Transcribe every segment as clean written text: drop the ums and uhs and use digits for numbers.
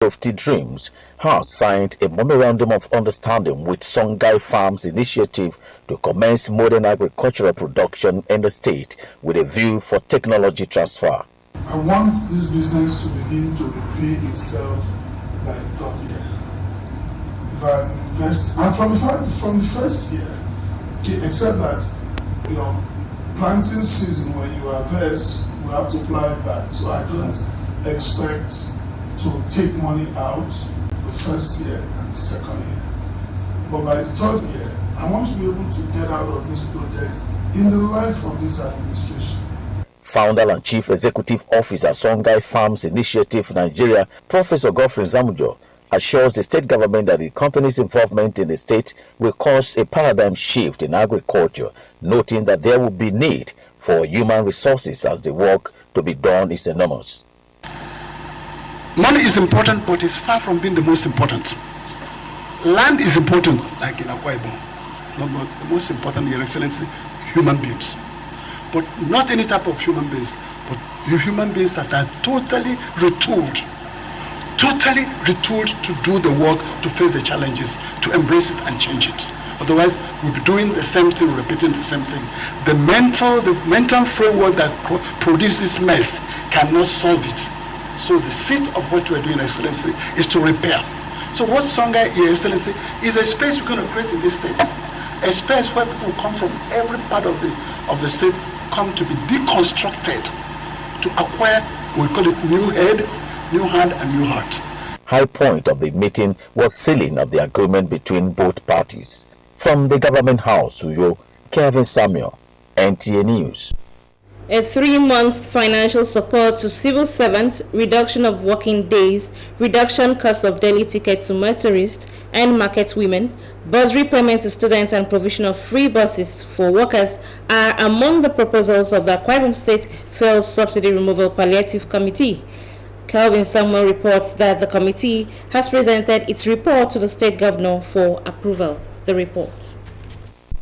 Lofty Dreams has signed a memorandum of understanding with Songhai Farms Initiative to commence modern agricultural production in the state with a view for technology transfer. I want this business to begin to repay itself by the third year. If I invest, and from the first year, okay, except that your planting season, when you harvest, we have to apply it back. So I don't expect to take money out the first year and the second year. But by the third year, I want to be able to get out of this project in the life of this administration. Founder and Chief Executive Officer, Songhai Farms Initiative Nigeria, Professor Godfrey Zamujo, assures the state government that the company's involvement in the state will cause a paradigm shift in agriculture, noting that there will be need for human resources as the work to be done is enormous. Money is important, but it's far from being the most important. Land is important, like in Akwa Ibom. It's not the most important, Your Excellency, human beings. But not any type of human beings, but human beings that are totally retooled to do the work, to face the challenges, to embrace it and change it. Otherwise, we'll be doing the same thing, repeating the same thing. The mental framework that produces this mess cannot solve it. So the seed of what we're doing, Excellency, is to repair. So what Songhai, Your Excellency, is a space we're going to create in this state. A space where people come from every part of the state come to be deconstructed, to acquire, we call it new head, new hand, and new heart. High point of the meeting was sealing of the agreement between both parties. From the government house, Uyo, Kevin Samuel, NTA News. A 3-month financial support to civil servants, reduction of working days, reduction cost of daily ticket to motorists and market women, bursary payment to students and provision of free buses for workers are among the proposals of the Akwa Ibom State Fuel Subsidy Removal Palliative Committee. Kelvin Samuel reports that the committee has presented its report to the state governor for approval. The report.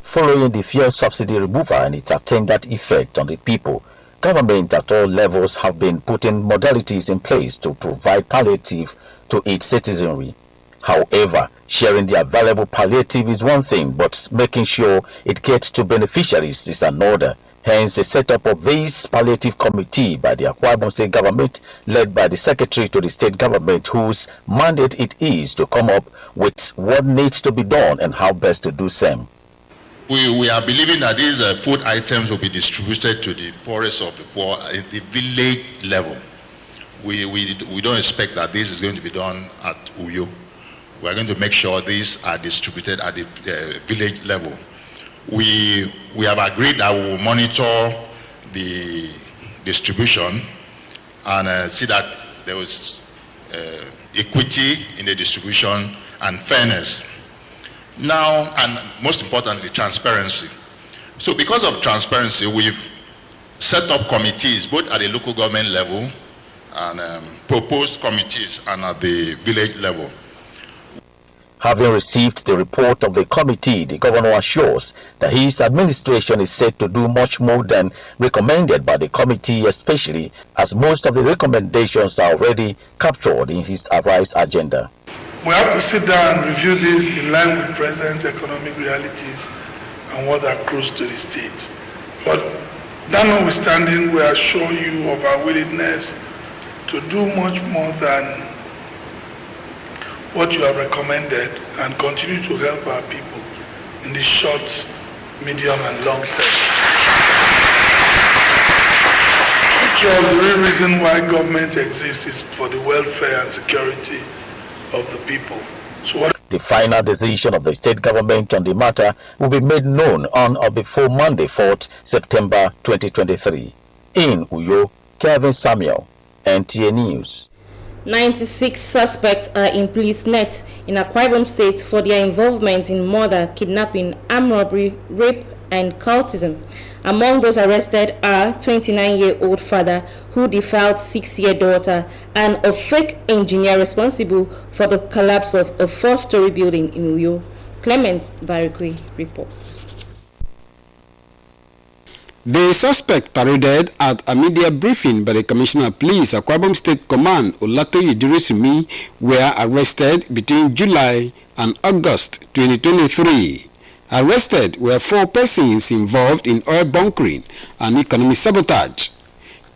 Following the fuel subsidy removal and its attendant effect on the people, government at all levels have been putting modalities in place to provide palliative to its citizenry. However, sharing the available palliative is one thing, but making sure it gets to beneficiaries is another. Hence, the setup of this palliative committee by the Akwa Ibom State government, led by the secretary to the state government, whose mandate it is to come up with what needs to be done and how best to do same. We are believing that these food items will be distributed to the poorest of the poor at the village level. We don't expect that this is going to be done at Uyo. We are going to make sure these are distributed at the village level. We have agreed that we will monitor the distribution and see that there was equity in the distribution and fairness. Now, and most importantly, transparency. So because of transparency, we've set up committees both at the local government level and proposed committees and at the village level. Having received the report of the committee, the governor assures that his administration is set to do much more than recommended by the committee, especially as most of the recommendations are already captured in his revised agenda. We have to sit down and review this in line with present economic realities and what accrues to the state. But that notwithstanding, we assure you of our willingness to do much more than what you have recommended and continue to help our people in the short, medium, and long term. After all, the real reason why government exists is for the welfare and security of the people. So the final decision of the state government on the matter will be made known on or before Monday, 4th September 2023. In Uyo, Kevin Samuel, NTA News. 96 suspects are in police net in Akwa Ibom State for their involvement in murder, kidnapping, armed robbery, rape, and cultism. Among those arrested are 29-year-old father who defiled 6-year daughter and a fake engineer responsible for the collapse of a 4-story building in Uyo. Clement Barikwi reports. The suspect paraded at a media briefing by the Commissioner of Police, Akwa Ibom State Command, Olatoye Duresimi, were arrested between July and August 2023. Arrested were 4 persons involved in oil bunkering and economic sabotage.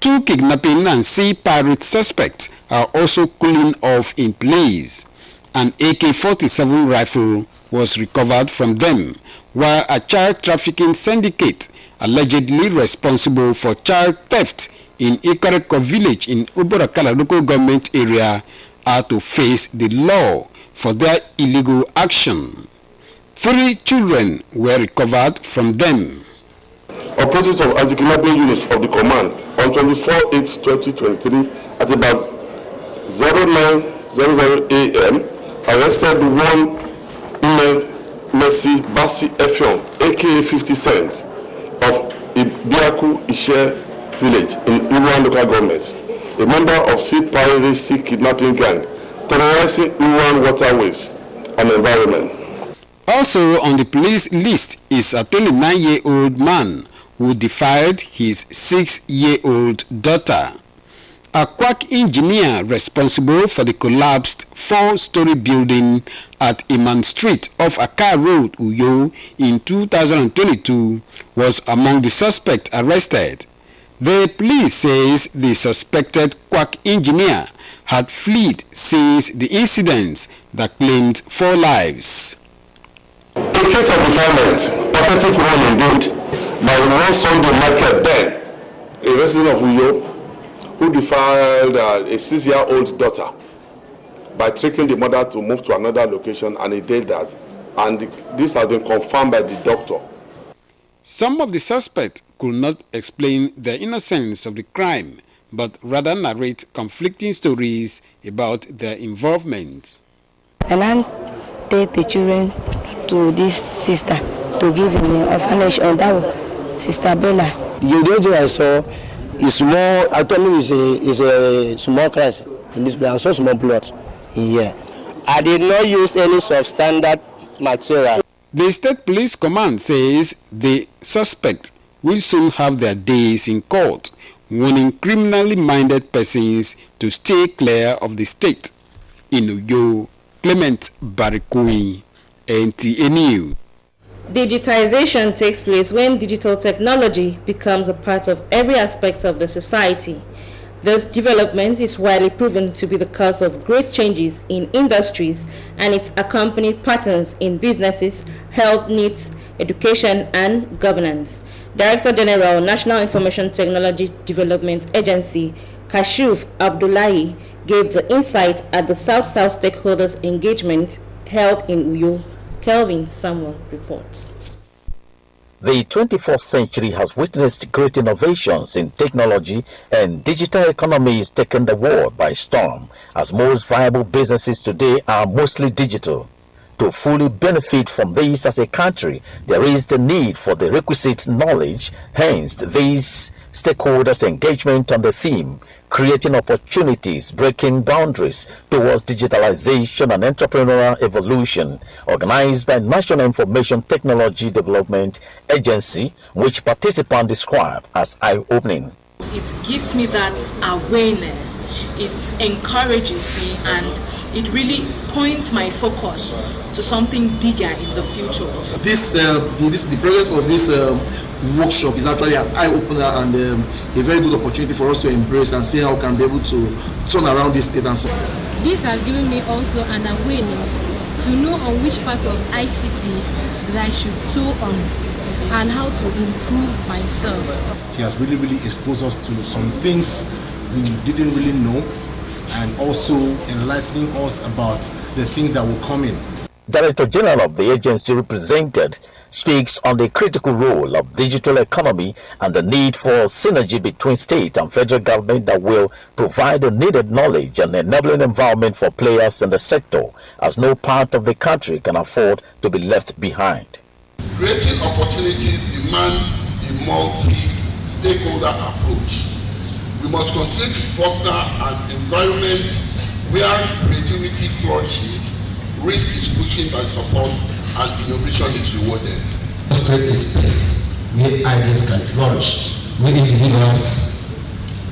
2 kidnapping and sea pirate suspects are also cooling off in place. An AK-47 rifle was recovered from them, while a child trafficking syndicate allegedly responsible for child theft in Ikoreko village in Oborakala local government area are to face the law for their illegal action. 3 children were recovered from them. Operatives of anti-kidnapping units of the command on 24/8/2023 at about 09:00 a.m. arrested one Mercy Basi Effiong, aka 50 Cent, of Ibiaku Ishe village in Iruan local government, a member of Sea Piracy kidnapping gang terrorizing Iruan waterways and environment. Also on the police list is a 29-year-old man who defied his 6-year-old daughter. A quack engineer responsible for the collapsed 4-story building at Iman Street off Akar Road, Uyo, in 2022 was among the suspects arrested. The police says the suspected quack engineer had fled since the incidents that claimed 4 lives. In case of defilement, pathetic one indeed, by one Sunday market then, a resident of Uyo, who defiled a 6-year-old daughter by tricking the mother to move to another location, and he did that, and this has been confirmed by the doctor. Some of the suspects could not explain the innocence of the crime, but rather narrate conflicting stories about their involvement. And I take the children to this sister to give in the orphanage, and that was Sister Bella. The only thing I saw is small. I told me is a small crash in this place. I saw small blood in here. I did not use any substandard material. The State Police Command says the suspect will soon have their days in court, warning criminally minded persons to stay clear of the state. In Uyo, Clement Barikui, NTA News. Digitization takes place when digital technology becomes a part of every aspect of the society. This development is widely proven to be the cause of great changes in industries and its accompanied patterns in businesses, health needs, education, and governance. Director General, National Information Technology Development Agency, Kashif Abdullahi, gave the insight at the South-South Stakeholders Engagement held in Uyo. Kelvin Samuel reports. The 21st century has witnessed great innovations in technology, and digital economy is taking the world by storm, as most viable businesses today are mostly digital. To fully benefit from this as a country, there is the need for the requisite knowledge, hence these stakeholders' engagement on the theme, creating opportunities, breaking boundaries towards digitalization and entrepreneurial evolution, organized by National Information Technology Development Agency, which participants describe as eye-opening. It gives me that awareness, it encourages me, and it really points my focus to something bigger in the future. The presence of this workshop is actually an eye-opener and a very good opportunity for us to embrace and see how we can be able to turn around this state and so. This has given me also an awareness to know on which part of ICT that I should toe on and how to improve myself. He has really exposed us to some things we didn't really know, and also enlightening us about the things that will come in. Director General of the agency represented speaks on the critical role of digital economy and the need for synergy between state and federal government that will provide the needed knowledge and enabling environment for players in the sector, as no part of the country can afford to be left behind. Creating opportunities demand a multi-stakeholder approach. We must continue to foster an environment where creativity flourishes, risk is cushioned by support, and innovation is rewarded. Let's create a space where ideas can flourish, where individuals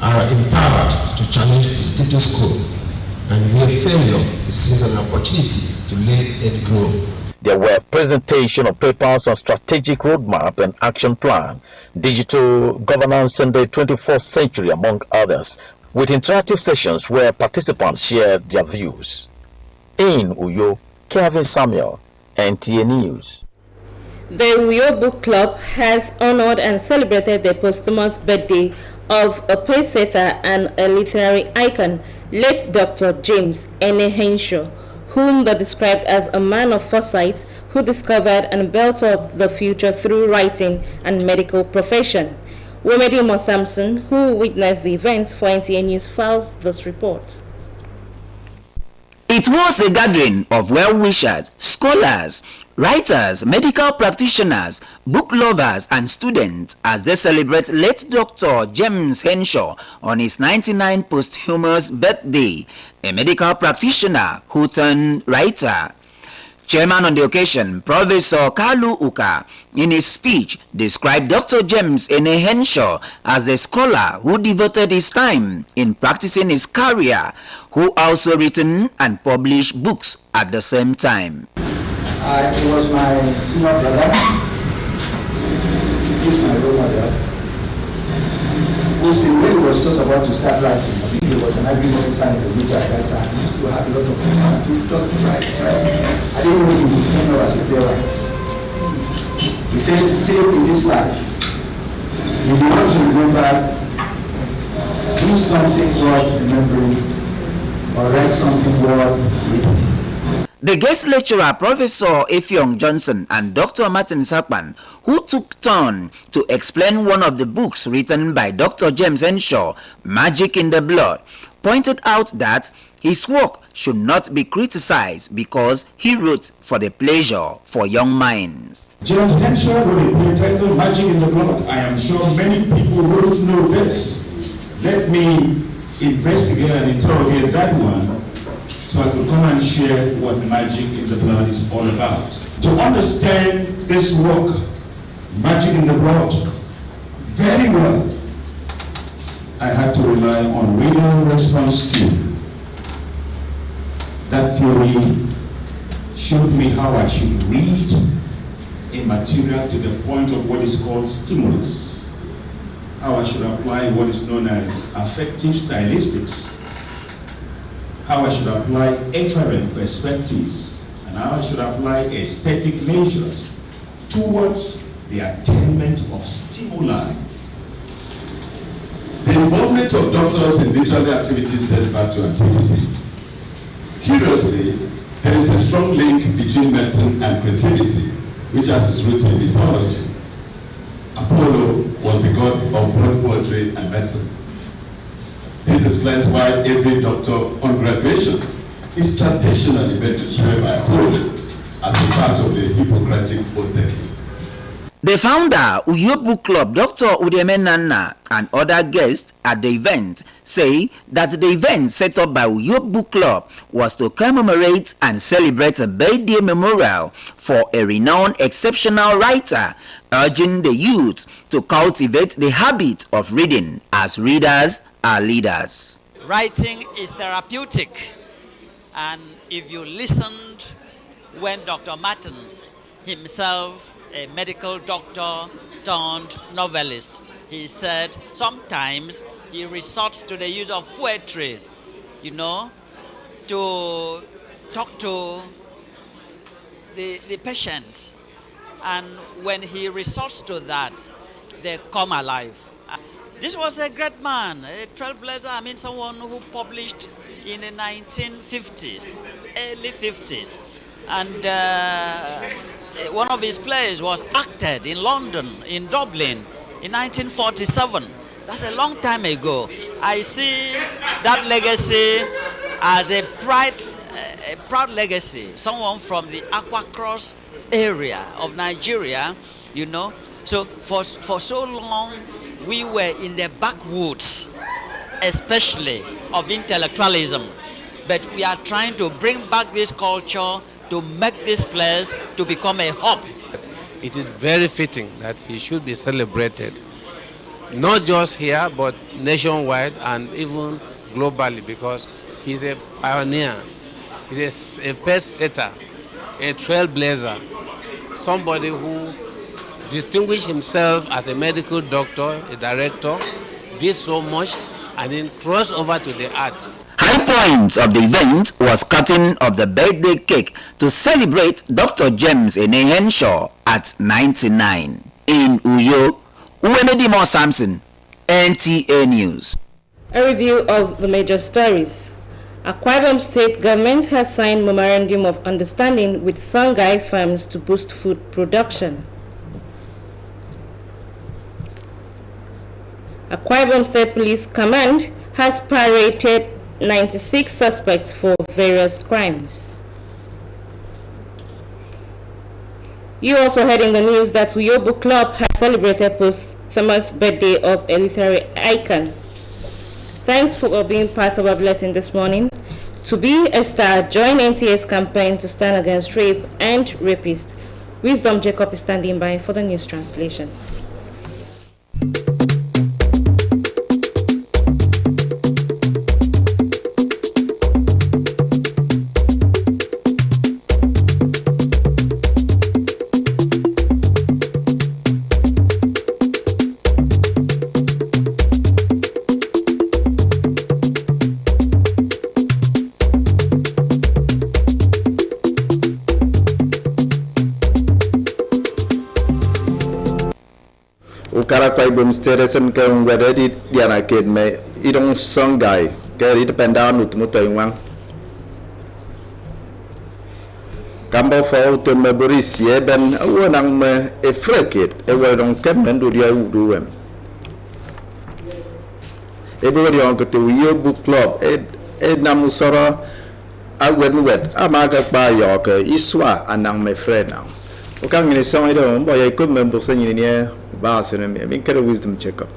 are empowered to challenge the status quo, and where failure is seen as an opportunity to learn and grow. There were presentation of papers on strategic roadmap and action plan, digital governance in the 21st century, among others, with interactive sessions where participants shared their views. In Uyo, Kevin Samuel, NTA News. The Uyo Book Club has honored and celebrated the posthumous birthday of a pacesetter and a literary icon, late Dr. James Ene Henshaw, whom they described as a man of foresight who discovered and built up the future through writing and medical profession. Womedi Samson, who witnessed the event for NTA News, files this report. It was a gathering of well-wishers, scholars, writers, medical practitioners, book lovers, and students as they celebrate late Dr. James Henshaw on his 99th posthumous birthday, a medical practitioner who turned writer. Chairman on the occasion, Professor Kalu Uka, in his speech, described Dr. James Ene Henshaw as a scholar who devoted his time in practicing his career, who also written and published books at the same time. He was my senior brother. He's my role model. When he was just about to start writing, I think he was an agreement sign in the media at that time. He used to have a lot of people just writing. I didn't know he would end up as a playwright. He said, say it in this life. If you want to remember, do something worth remembering, or write something worth reading. The guest lecturer, Professor Effiong Johnson, and Dr. Martin Sakpan, who took turn to explain one of the books written by Dr. James Henshaw, Magic in the Blood, pointed out that his work should not be criticized because he wrote for the pleasure for young minds. James Henshaw wrote a play titled Magic in the Blood. I am sure many people won't know this. Let me investigate and interrogate that one, so I could come and share what Magic in the Blood is all about. To understand this work, Magic in the Blood, very well, I had to rely on reader response cue. That theory showed me how I should read a material to the point of what is called stimulus, how I should apply what is known as affective stylistics, how I should apply efferent perspectives, and how I should apply aesthetic measures towards the attainment of stimuli. The involvement of doctors in literary activities dates back to antiquity. Curiously, there is a strong link between medicine and creativity, which has its roots in mythology. Apollo was the god of both poetry and medicine. This explains why every doctor on graduation is traditionally meant to swear by oath as a part of the Hippocratic oath-taking. The founder, Uyo Book Club, Dr. Udeme Nana, and other guests at the event say that the event set up by Uyo Book Club was to commemorate and celebrate a birthday memorial for a renowned exceptional writer, urging the youth to cultivate the habit of reading as readers are leaders. Writing is therapeutic, and if you listened when Dr. Martins himself, a medical doctor turned novelist, he said sometimes he resorts to the use of poetry, to talk to the patients, and when he resorts to that, they come alive. This was a great man, a trailblazer, someone who published in the 1950s, early 50s. And one of his plays was acted in London, in Dublin, in 1947. That's a long time ago. I see that legacy as a proud legacy. Someone from the Aqua Cross area of Nigeria, So for so long, we were in the backwoods, especially of intellectualism. But we are trying to bring back this culture to make this place to become a hub. it is very fitting that he should be celebrated, not just here, but nationwide and even globally, because he's a pioneer, he's a pace setter, a trailblazer, somebody who distinguished himself as a medical doctor, a director, did so much, and then crossed over to the arts. High point of the event was cutting of the birthday cake to celebrate Dr. James Ene Henshaw at 99. In Uyo, Uwemedimo Samson, NTA News. A review of the major stories. Akwa Ibom State government has signed memorandum of understanding with Songhai farms to boost food production. Akwa Ibom State Police Command has paraded 96 suspects for various crimes. You also heard in the news that Uyo Book Club has celebrated posthumous birthday of a literary icon. Thanks for being part of our bulletin this morning. To be a star, join NTA's campaign to stand against rape and rapists. Wisdom Jacob is standing by for the news translation. Akwa Ibom State sem ke ngwede di diana ked me idong Songhai ke ri dependa nutmuto inwang kambo fo to me boris ye ben wonang me e freket e wodong kem ndu dia udu wem e bo ri on ko to Uyo Book Club e namusoro awen wet amaga pa yo ke iswa anang me friend now o kan ni so ido mbo ye ko member senyi ni ba senemi min kada wisdom check up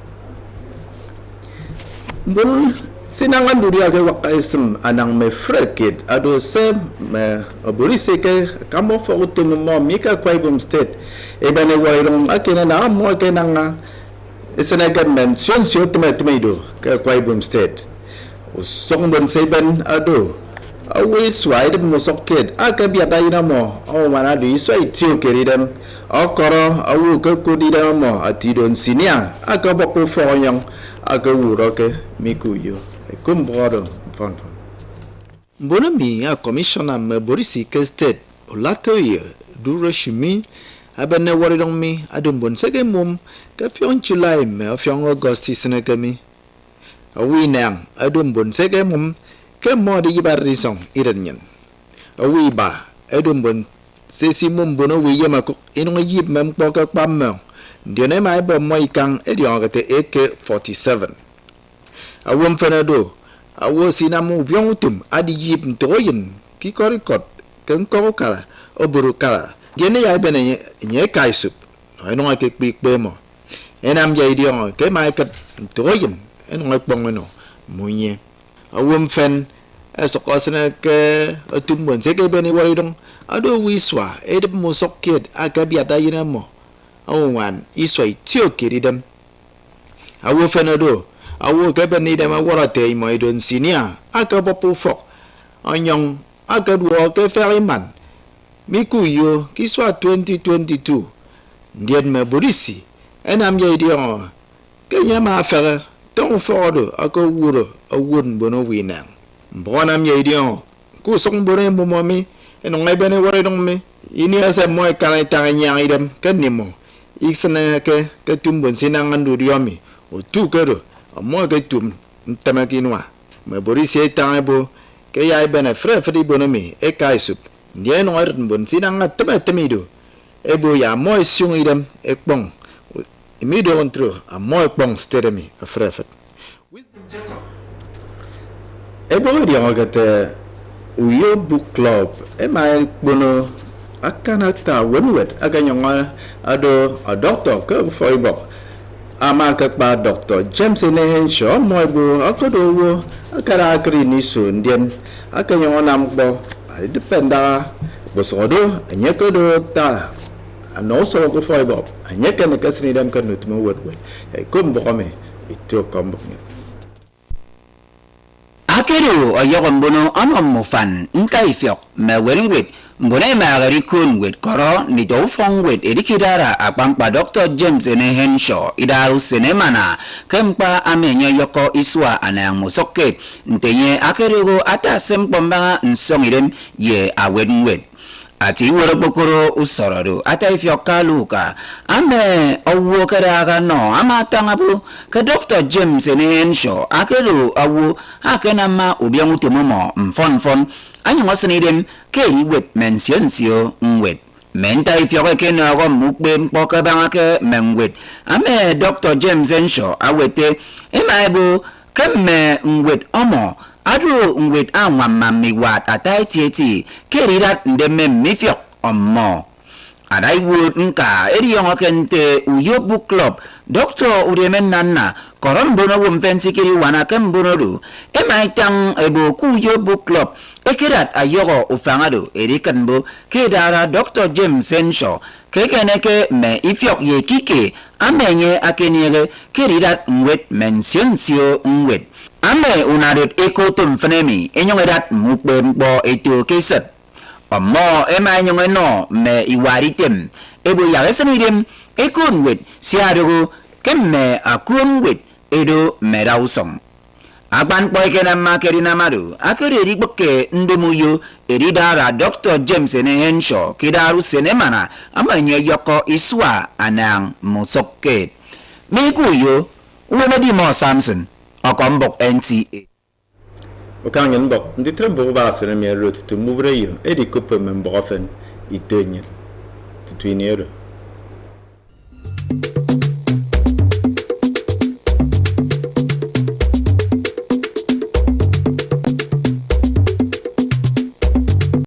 bun sinangan duria ke waqaism anang me freket ado se me borise ke kamo fo utum mo mika Akwa Ibom State e bane wairong akena na mo kenanga senaga mention sio tmedo ke Akwa Ibom State usong bon seben ado awi swai de mo soket akabia dayina mo o mana di swai tio keridem akoro awu ke kodida mo atidon sinia akabopo foyang akawuroke mikuyo kumboro fon bonami a commissioner me borisi ke state olatoye duro shimi abene waridong mi adum bon sege mum ke fion July me fion August sinekami awi nang adum bon sege mum ke mo di barisong irenyen awi ba adum bon sesi mum bono wi yema ko ino yib mem ko ka pam ndiene mai bo mo ikang edion ke AK47 awum fenado awo sinamu byong utum adi yib ntoyen ki korikot ken ko kala oburu kala gene ya bene nye kaisup ino ke pik be mo enam je idion ke mai ke ntoyen ino bong no munye awum fen esokosne ke atum bon seke bene waridong ado wiswa edep mo soket akabia dayina mo awan iswai tio kiridem awo fenado awo ke bene dem aworate mo idon sinia akabopo fok anyong akadwo ke feriman mikuyo kiswa 2022 ndien me borisi enam je idion ke yama fere ton fodo akawuro awun bono winang mbonam ye idion ku song bone mo momi eno ngai bene wore dong me ini asa moy kanai tanganya idem kanimo iksana ke tumbon sinangan du diomi o tu kero mo ke tum ntamakinwa me borisi tangebo ke ya bene fre fri bonomi e kaisup ndien no bon sinanga temido ebo ya moy siung idem e pong imido ontro a moy pong steremi a frefet ebo dia ngate Uyo Book Club mai bono akanata wenwet aganyonga ado a doctor ke foibo ama ke pa Dr. James Ene Henshaw moibo akodo wo akara akri ni so ndien akanyonga nambo dependa bosodo enyekodo ta and also go for Bob. And yet can the Cassidy them can not move with. I couldn't bomb me. It took come. Akeru oyokombono anomofan nkaifyok meweringwit mbone magari kunwit koro ni dofongwit edikidara akpampa Dr. James N. Henshaw idaru senemana kempa amenyo yoko iswa anayang musoket ntenye akeru ata sempomba nsongirem ye awedwit ati worobokoro usorodo ata ifyoka luka ame owo karaga no amatangabu ka Dr. James N. Henshaw akeru awu akenama ubiamutemomo mfonfon anywasenidem keri wet mensionsio nwet menta ifyoka kena go mukbe mpoka bangake menwet ame Dr. James Henshaw awete emaibu kemme nwet omo adu nwet anwa mamiwat ataitieti kerirat ndeme mifyok ommo adai wood nka eriyongo kente Uyo Book Club Dr. Uremen Nana korombono wumfensi kiri wana kembonodu emaitang ebo ku Uyo Book Club ekirat ayogo ufangado erikanbo kedara Dr. James Henshaw kekeneke me ifyok ye kike amenye akenyege kerirat nwet mensionsio nwet ame unadet ekotum fenemi enyongedat mukbe mpo eto keset omo ema enyongeno me iwaritem ebo yagesenidem ekonwet siadogo kemme akunwet edo merausong agban poikena makerina madu akere rigboke ndemuyo eridara Dr. James N. Henshaw kidaru senemana amanye yoko iswa anang musoket mikuyo uwemedi mo Samson Okombok NTA. Okangen bok, ndi trembo basere mi rut to mubreyo, edi kuppe men bofen itonyer. Tutwinero.